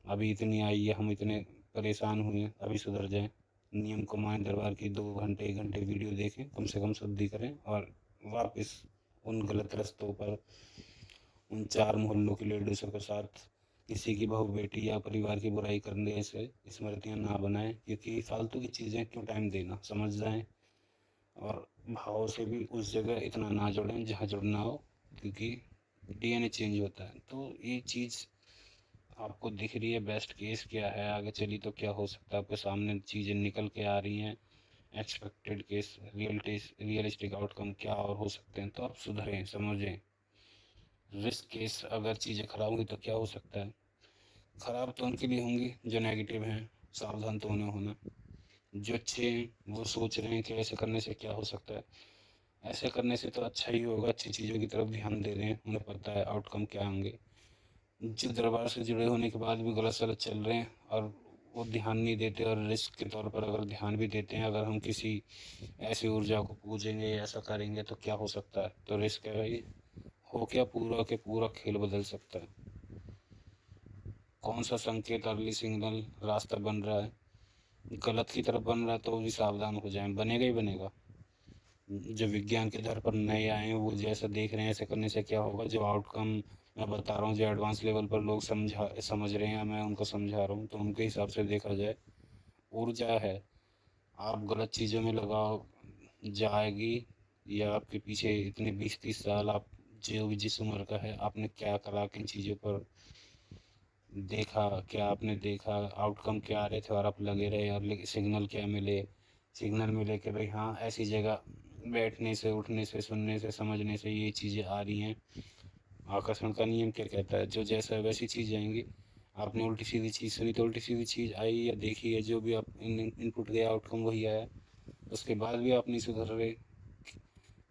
अभी इतनी आई है, हम इतने परेशान हुए, अभी सुधर जाएं। नियम को माने, दरबार की 2 घंटे 1 घंटे वीडियो देखें, कम से कम शुद्धि करें और वापस उन गलत रास्तों पर, उन 4 मोहल्लों की लेडीज़ों के साथ किसी की बहू बेटी या परिवार की बुराई करने से स्मृतियाँ ना बनाएं, क्योंकि फालतू की चीज़ें क्यों टाइम देना, समझ जाएं। और भाव से भी उस जगह इतना ना जुड़ें जहाँ जुड़ना हो, क्योंकि डीएनए चेंज होता है। तो ये चीज़ आपको दिख रही है, बेस्ट केस क्या है, आगे चली तो क्या हो सकता है, आपके सामने चीज़ें निकल के आ रही हैं, एक्सपेक्टेड केस, रियलिस्टिक आउटकम क्या और हो सकते हैं, तो आप सुधरें, समझें। रिस्क केस अगर चीज़ें खराब हुई तो क्या हो सकता है, खराब तो उनके लिए होंगी जो नेगेटिव हैं, सावधान तो उन्हें होना। जो अच्छे हैं वो सोच रहे हैं कि ऐसे करने से क्या हो सकता है, ऐसे करने से तो अच्छा ही होगा, अच्छी चीज़ों की तरफ ध्यान दे रहे हैं, उन्हें पता है आउटकम क्या होंगे। जो दरबार से जुड़े होने के बाद भी गलत सलत चल रहे हैं और वो ध्यान नहीं देते, और रिस्क के तौर पर अगर ध्यान भी देते हैं, अगर हम किसी ऐसी ऊर्जा को पूजेंगे या ऐसा करेंगे तो क्या हो सकता है, तो रिस्क है भाई, हो क्या पूरा के पूरा खेल बदल सकता है। कौन सा संकेत, अर्ली सिग्नल, रास्ता बन रहा है, गलत की तरफ बन रहा है तो भी सावधान हो जाएं, बनेगा ही बनेगा। जो विज्ञान के दर पर नए आए हैं वो जैसा देख रहे हैं, ऐसे करने से क्या होगा, जो आउटकम मैं बता रहा हूँ, जो एडवांस लेवल पर लोग समझ रहे हैं, मैं उनको समझा रहा हूँ, तो उनके हिसाब से देखा जाए ऊर्जा है, आप गलत चीज़ों में लगाओ जाएगी, या आपके पीछे इतने 20-30 साल आप जो भी जिस उम्र का है आपने क्या करा, किन चीज़ों पर देखा, क्या आपने देखा, आउटकम क्या आ रहे थे और आप लगे रहे, और सिग्नल क्या मिले, सिग्नल मिले कि भाई हाँ ऐसी जगह बैठने से, उठने से, सुनने से, समझने से ये चीज़ें आ रही हैं। आकर्षण का नियम क्या कहता है, जो जैसा है वैसी चीज़ आएंगी। आपने उल्टी सीधी चीज़ सुनी तो उल्टी सीधी चीज़ आई या देखी है, जो भी आप इनपुट दिया आउटकम वही आया। उसके बाद भी आप नहीं सुधर रहे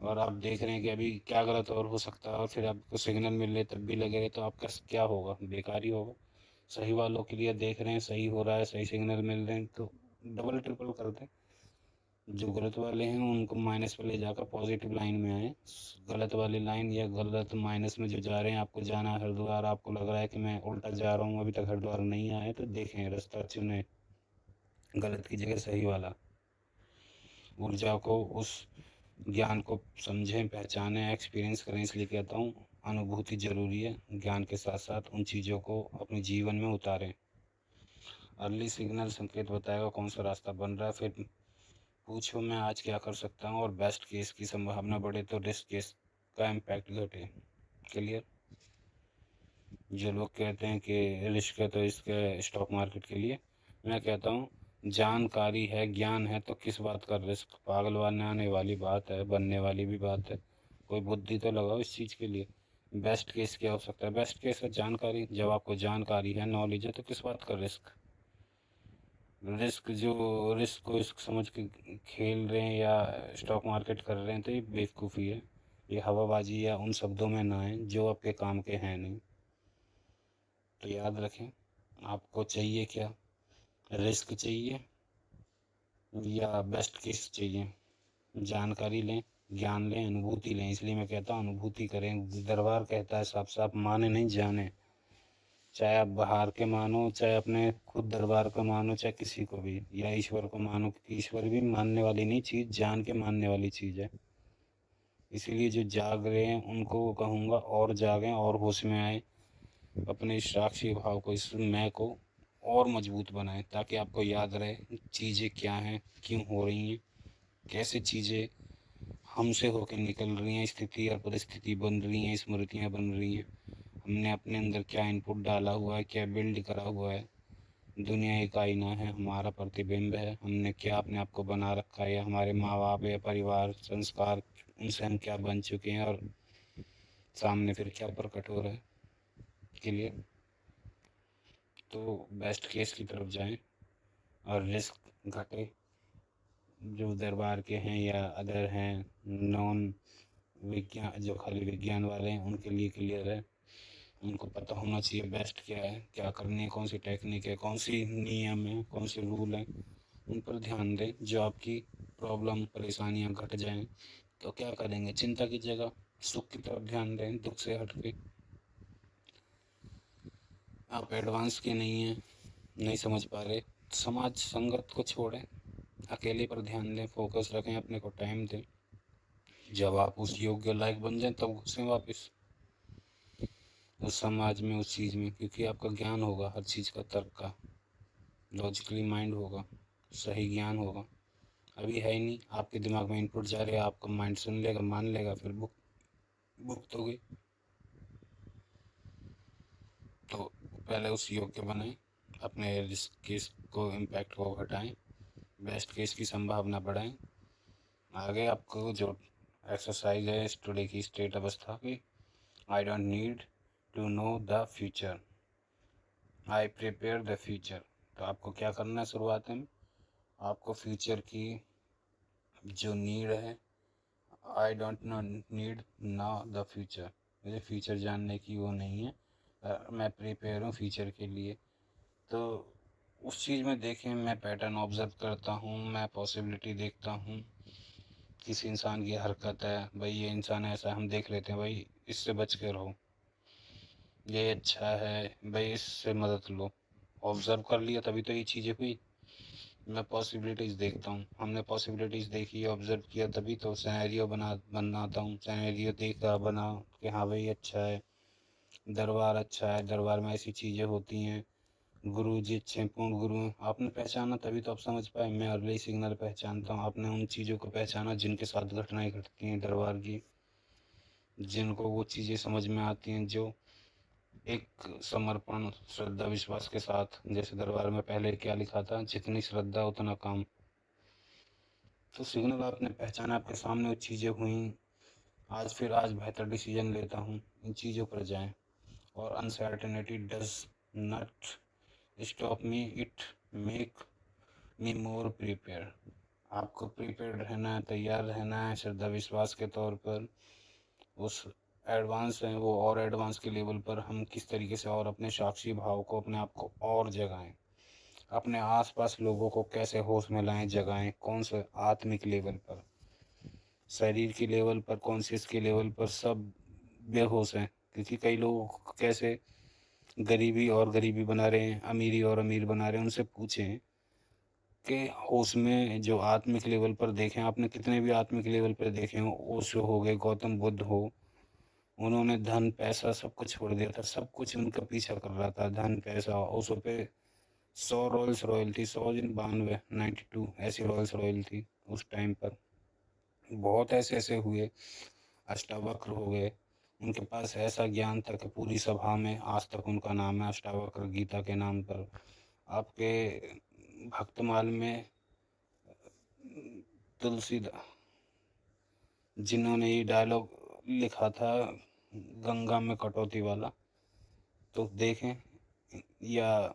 और आप देख रहे हैं कि अभी क्या गलत और हो सकता है, और फिर आपको सिग्नल मिल रहे तब भी लगे रहे, तो आपका क्या होगा, बेकार ही होगा। सही वालों के लिए देख रहे हैं, सही हो रहा है, सही सिग्नल मिल रहे हैं, तो डबल ट्रिपल कर दें। जो गलत वाले हैं उनको माइनस पे ले जाकर पॉजिटिव लाइन में आए। गलत वाली लाइन या गलत माइनस में जो जा रहे हैं, आपको जाना है हरिद्वार, आपको लग रहा है कि मैं उल्टा जा रहा हूँ, अभी तक हरिद्वार नहीं आए, तो देखें रास्ता चुने, गलत की जगह सही वाला। ऊर्जा को, उस ज्ञान को समझें, पहचानें, एक्सपीरियंस करें। इसलिए कहता हूँ अनुभूति जरूरी है, ज्ञान के साथ साथ उन चीज़ों को अपने जीवन में उतारें। अर्ली सिग्नल संकेत बताएगा कौन सा रास्ता बन रहा है, फिर पूछो मैं आज क्या कर सकता हूँ, और बेस्ट केस की संभावना बढ़े तो रिस्क केस का इम्पैक्ट घटे। क्लियर। जो लोग कहते हैं कि रिस्क है तो इसके स्टॉक मार्केट के लिए, मैं कहता हूँ जानकारी है, ज्ञान है, तो किस बात का रिस्क, पागल बनाने वाली बात है, बनने वाली भी बात है, कोई बुद्धि तो लगाओ इस चीज़ के लिए। बेस्ट केस क्या हो सकता है, बेस्ट केस है जानकारी, जब आपको जानकारी है, नॉलेज है, तो किस बात का रिस्क। रिस्क, जो रिस्क को रिस्क समझ के खेल रहे हैं या स्टॉक मार्केट कर रहे हैं, तो ये बेवकूफ़ी है, ये हवाबाजी, या उन शब्दों में ना आए जो आपके काम के हैं नहीं। तो याद रखें, आपको चाहिए क्या, रिस्क चाहिए या बेस्ट केस चाहिए। जानकारी लें, ज्ञान लें, अनुभूति लें। इसलिए मैं कहता हूँ अनुभूति करें। दरबार कहता है साफ साफ, माने नहीं जाने, चाहे आप बाहर के मानो, चाहे अपने खुद दरबार को मानो, चाहे किसी को भी, या ईश्वर को मानो, क्योंकि ईश्वर भी मानने वाली नहीं चीज़, जान के मानने वाली चीज़ है। इसीलिए जो जाग रहे हैं उनको कहूँगा और जागें और होश में आए, अपने इस साक्षी भाव को, इस मैं को और मजबूत बनाएं, ताकि आपको याद रहे चीज़ें क्या हैं, क्यों हो रही हैं, कैसे चीज़ें हमसे होकर निकल रही हैं, स्थिति और परिस्थिति बन रही हैं, स्मृतियाँ बन रही हैं, हमने अपने अंदर क्या इनपुट डाला हुआ है, क्या बिल्ड करा हुआ है। दुनिया एक आईना है, हमारा प्रतिबिंब है, हमने क्या अपने आप को बना रखा है, या हमारे माँ बाप या परिवार संस्कार, उनसे हम क्या बन चुके हैं, और सामने फिर क्या प्रकट हो रहा है। क्लियर। तो बेस्ट केस की तरफ जाएं और रिस्क घटे। जो दरबार के हैं या अदर हैं, नॉन विज्ञान, जो खाली विज्ञान वाले हैं, उनके लिए क्लियर है, उनको पता होना चाहिए बेस्ट क्या है, क्या करनी है, कौन सी टेक्निक है, कौन सी नियम है, कौन से रूल है, उन पर ध्यान दें। जो आपकी प्रॉब्लम परेशानियां घट जाएं तो क्या करेंगे, चिंता की जगह सुख की तरफ ध्यान दें, दुख से हट के। आप एडवांस के नहीं हैं, नहीं समझ पा रहे, समाज संगत को छोड़ें, अकेले पर ध्यान दें, फोकस रखें, अपने को टाइम दें। जब आप उस योग्य लायक बन जाएं तब घुसें वापस उस समाज में, उस चीज़ में, क्योंकि आपका ज्ञान होगा हर चीज़ का, तर्क का, लॉजिकली माइंड होगा, सही ज्ञान होगा। अभी है ही नहीं, आपके दिमाग में इनपुट जा रहे हैं, आपका माइंड सुन लेगा, मान लेगा, फिर भुगतोगे। तो पहले उस योग्य बनाएं, अपने रिस्क केस को, इम्पैक्ट को घटाएं, बेस्ट केस की संभावना बढ़ाएं। आगे आपको जो एक्सरसाइज है टुडे की स्टेट अवस्था की, I don't need to know the future, I prepare the future. तो आपको क्या करना है, शुरुआत में आपको फ्यूचर की जो नीड है, आई डोंट नो नीड ना द फ्यूचर, मुझे फ्यूचर जानने की वो नहीं है, मैं प्रिपेयर हूँ फ्यूचर के लिए। तो उस चीज़ में देखें, मैं पैटर्न ऑब्जर्व करता हूँ, मैं पॉसिबिलिटी देखता हूँ। किसी इंसान की हरकत है, भाई ये इंसान ऐसा, हम देख लेते हैं भाई इससे बच के रहो, ये अच्छा है भाई इससे मदद लो। ऑब्जर्व कर लिया तभी तो ये चीज़ें हुई। मैं पॉसिबिलिटीज़ देखता हूँ, हमने पॉसिबिलिटीज़ देखी, ऑब्जर्व किया, तभी तो सिनेरियो बनाता हूँ, सिनेरियो देखा, बना कि हाँ भाई अच्छा है, दरबार अच्छा है, दरबार में ऐसी चीज़ें होती हैं, गुरु जी अच्छे पूर्ण गुरु हैं। आपने पहचाना तभी तो आप समझ पाए। मैं अर्ली सिग्नल पहचानता हूँ, आपने उन चीज़ों को पहचाना जिनके साथ घटनाएं घटती हैं दरबार की, जिनको वो चीज़ें समझ में आती हैं, जो एक समर्पण, श्रद्धा, विश्वास के साथ, जैसे दरबार में पहले क्या लिखा था, जितनी श्रद्धा उतना काम। तो सिग्नल आपने पहचाना, आपके सामने वो चीज़ें हुई, आज बेहतर डिसीजन लेता हूँ, इन चीज़ों पर जाएं। और uncertainty does not stop me, it make me more prepare. आपको प्रिपेयर्ड रहना है, तैयार रहना है, श्रद्धा विश्वास के तौर पर। उस एडवांस है वो, और एडवांस के लेवल पर हम किस तरीके से और अपने साक्षी भाव को, अपने आप को और जगाएं, अपने आसपास लोगों को कैसे होश में लाएं, जगाएं, कौन से आत्मिक लेवल पर, शरीर की लेवल पर, कॉन्शियस के लेवल पर, सब बेहोश हैं। क्योंकि कई लोग कैसे गरीबी और गरीबी बना रहे हैं, अमीरी और अमीर बना रहे हैं। उनसे पूछें कि होश में जो आत्मिक लेवल पर देखें, आपने कितने भी आत्मिक लेवल पर देखे हो, ओशो हो गए, गौतम बुद्ध हो, उन्होंने धन पैसा सब कुछ छोड़ दिया था, सब कुछ उनका पीछा कर रहा था, धन पैसा। ओशो पे 100 रॉयल्स रॉयल थी, 192 92 ऐसी रॉयल्स रॉयल थी उस टाइम पर। बहुत ऐसे ऐसे हुए, अष्टावक्र हो गए, उनके पास ऐसा ज्ञान था कि पूरी सभा में आज तक उनका नाम है अष्टावक्र, गीता के नाम पर। आपके भक्तमाल में तुलसी, जिन्होंने ये डायलॉग लिखा था गंगा में कटौती वाला, तो देखें, या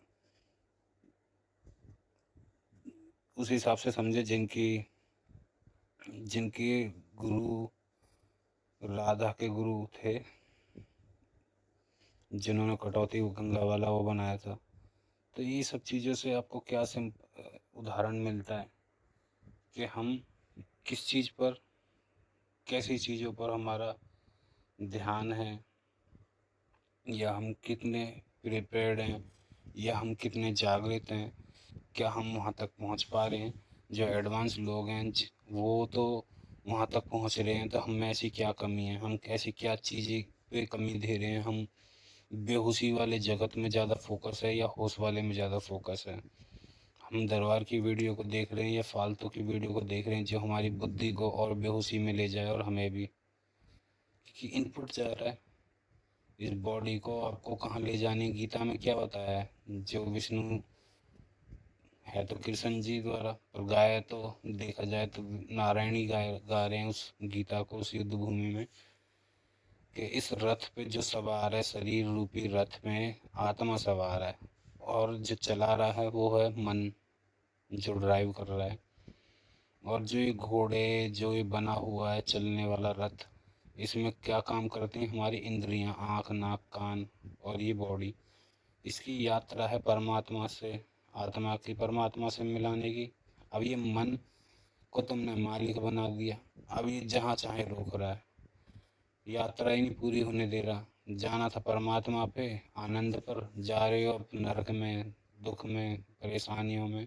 उस हिसाब से समझे, जिनकी जिनके गुरु राधा के गुरु थे, जिन्होंने कटौती गंगा वाला वो बनाया था। तो ये सब चीज़ों से आपको क्या उदाहरण मिलता है कि हम किस चीज़ पर, कैसी चीज़ों पर हमारा ध्यान है, या हम कितने प्रिपेयर्ड हैं, या हम कितने जागृत हैं, क्या हम वहाँ तक पहुँच पा रहे हैं। जो एडवांस लोग हैं वो तो वहाँ तक पहुँच रहे हैं, तो हम में ऐसी क्या कमी है, हम ऐसी क्या चीज़ें पे कमी दे रहे हैं। हम बेहोशी वाले जगत में ज़्यादा फोकस है या होश वाले में ज़्यादा फोकस है। हम दरबार की वीडियो को देख रहे हैं या फालतू की वीडियो को देख रहे हैं जो हमारी बुद्धि को और बेहोशी में ले जाए, और हमें भी, कि इनपुट जा रहा है इस बॉडी को आपको कहाँ ले जाने। गीता में क्या बताया है, जो विष्णु है तो कृष्ण जी द्वारा, पर गाया तो देखा जाए तो नारायण ही गा रहे हैं उस गीता को, उस युद्ध भूमि में, कि इस रथ पे जो सवार है, शरीर रूपी रथ में आत्मा सवार है, और जो चला रहा है वो है मन, जो ड्राइव कर रहा है। और जो ये घोड़े, जो ये बना हुआ है चलने वाला रथ, इसमें क्या काम करती हैं हमारी इंद्रियां, आँख, नाक, कान और ये बॉडी। इसकी यात्रा है परमात्मा से, आत्मा की परमात्मा से मिलाने की। अब ये मन को तुमने मालिक बना दिया, अब ये जहाँ चाहे रोक रहा है, यात्रा ही नहीं पूरी होने दे रहा। जाना था परमात्मा पे, आनंद पर, जा रहे हो अब नरक में, दुख में, परेशानियों में।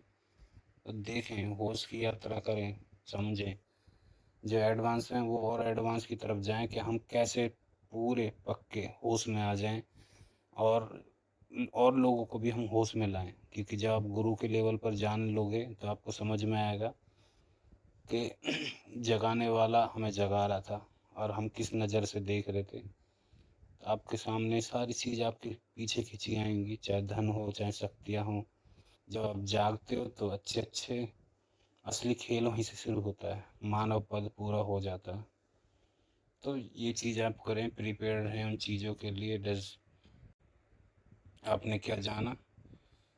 तो देखें, होश की यात्रा करें, समझें। जो एडवांस हैं वो और एडवांस की तरफ जाएं कि हम कैसे पूरे पक्के होश में आ जाएं, और लोगों को भी हम होश में लाएं। क्योंकि जब आप गुरु के लेवल पर जान लोगे तो आपको समझ में आएगा कि जगाने वाला हमें जगा रहा था और हम किस नज़र से देख रहे थे। तो आपके सामने सारी चीज़ आपके पीछे खींची आएंगी, चाहे धन हो, चाहे शक्तियाँ हो। जब आप जागते हो तो अच्छे अच्छे असली खेल वहीं से शुरू होता है, मानव पद पूरा हो जाता है। तो ये चीज़ आप करें, प्रिपेयर रहें उन चीज़ों के लिए। डज आपने क्या जाना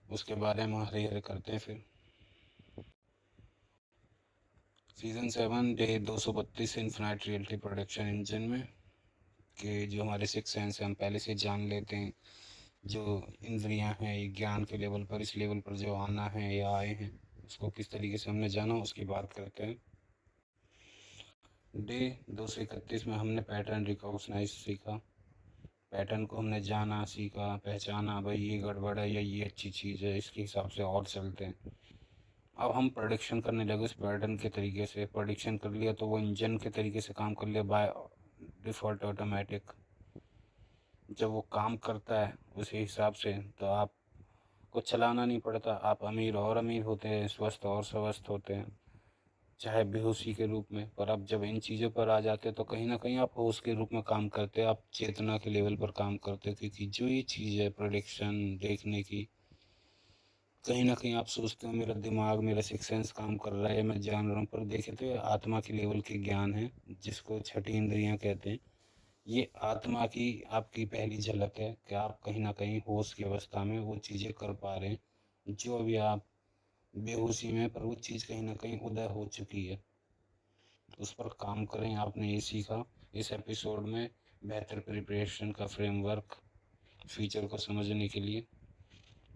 उसके बारे में हरे हरे करते हैं फिर। Season 7 day 232 infinite reality production engine में कि जो हमारे सिक्स सेंस हैं हम पहले से जान लेते हैं। जो इंद्रियां हैं ये ज्ञान के लेवल पर, इस लेवल पर जो आना है या आए हैं, उसको किस तरीके से हमने जाना उसकी बात करते हैं। डे 231 में हमने पैटर्न रिकॉग्नाइज सीखा। पैटर्न को हमने जाना, सीखा, पहचाना, भाई ये गड़बड़ है या ये अच्छी चीज़ है, इसके हिसाब से और चलते हैं। अब हम प्रोडिक्शन करने लगे उस पैटर्न के तरीके से। प्रोडिक्शन कर लिया तो वो इंजन के तरीके से काम कर लिया बाय डिफ़ॉल्ट ऑटोमेटिक। जब वो काम करता है उसी हिसाब से तो आपको चलाना नहीं पड़ता। आप अमीर और अमीर होते हैं, स्वस्थ और स्वस्थ होते हैं, चाहे बेहोशी के रूप में। पर अब जब इन चीज़ों पर आ जाते हैं तो कहीं ना कहीं आप होश के रूप में काम करते हैं, आप चेतना के लेवल पर काम करते हैं। क्योंकि जो ये चीज़ है प्रोडिक्शन देखने की, कहीं ना कहीं आप सोचते हो मेरा दिमाग, मेरा सिक्स सेंस काम कर रहा है, मैं जान रहा हूँ। पर देखे तो ये आत्मा के लेवल के ज्ञान है, जिसको छठी इंद्रियां कहते हैं। ये आत्मा की आपकी पहली झलक है कि आप कहीं ना कहीं होश की अवस्था में वो चीज़ें कर पा रहे हैं जो अभी आप बेहोशी में, पर वो चीज़ कहीं ना कहीं उदय हो चुकी है। उस पर काम करें। आपने ये सीखा इस एपिसोड में, बेहतर प्रिपरेशन का फ्रेमवर्क फ्यूचर को समझने के लिए।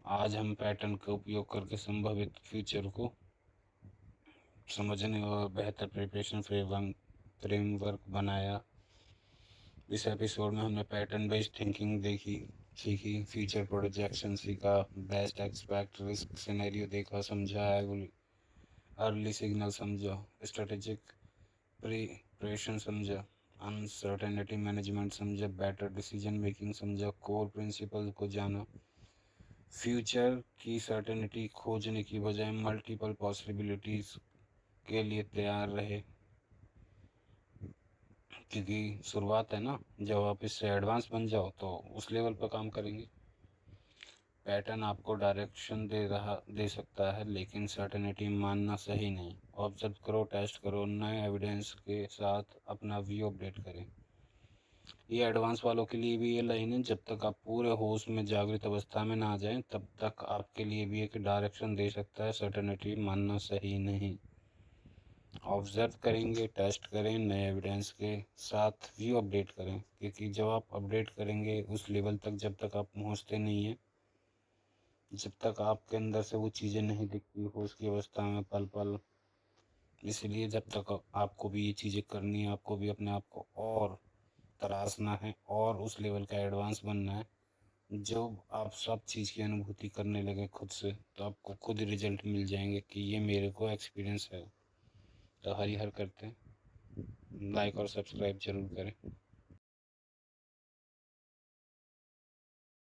आज हम पैटर्न का उपयोग करके संभावित फ्यूचर को समझने और बेहतर प्रिपरेशन फ्रेमवर्क बनाया। इस एपिसोड में हमने पैटर्न बेस्ड थिंकिंग सीखी, फ्यूचर प्रोजेक्शन सीखा, बेस्ट एक्सपेक्ट रिस्क सिनेरियो देखा समझा, अर्ली सिग्नल समझा, स्ट्रेटेजिक प्रिपरेशन समझा, अनसर्टेनिटी मैनेजमेंट समझा, बेटर डिसीजन मेकिंग समझा, कोर प्रिंसिपल को जाना। फ्यूचर की सर्टेनिटी खोजने की बजाय मल्टीपल पॉसिबिलिटीज़ के लिए तैयार रहे। क्योंकि शुरुआत है ना, जब आप इससे एडवांस बन जाओ तो उस लेवल पर काम करेंगे। पैटर्न आपको डायरेक्शन दे सकता है, लेकिन सर्टेनिटी मानना सही नहीं। ऑब्जर्व करो, टेस्ट करो, नए एविडेंस के साथ अपना व्यू अपडेट करें। ये एडवांस वालों के लिए भी ये लाइन है, जब तक आप पूरे होश में जागृत अवस्था में ना आ जाएं तब तक आपके लिए भी एक डायरेक्शन दे सकता है। सर्टेनिटी मानना सही नहीं। ऑब्जर्व करेंगे, टेस्ट करें, नए एविडेंस के साथ व्यू अपडेट करें। क्योंकि जब आप अपडेट करेंगे उस लेवल तक, जब तक आप पहुंचते नहीं हैं, जब तक आपके अंदर से वो चीज़ें नहीं दिखती होश की अवस्था में पल पल। इसलिए जब तक आपको भी ये चीज़ें करनी है, आपको भी अपने आप को और तराशना है और उस लेवल का एडवांस बनना है। जब आप सब चीज़ की अनुभूति करने लगे खुद से तो आपको खुद रिजल्ट मिल जाएंगे कि ये मेरे को एक्सपीरियंस है। तो हरिहर करते हैं, लाइक और सब्सक्राइब जरूर करें।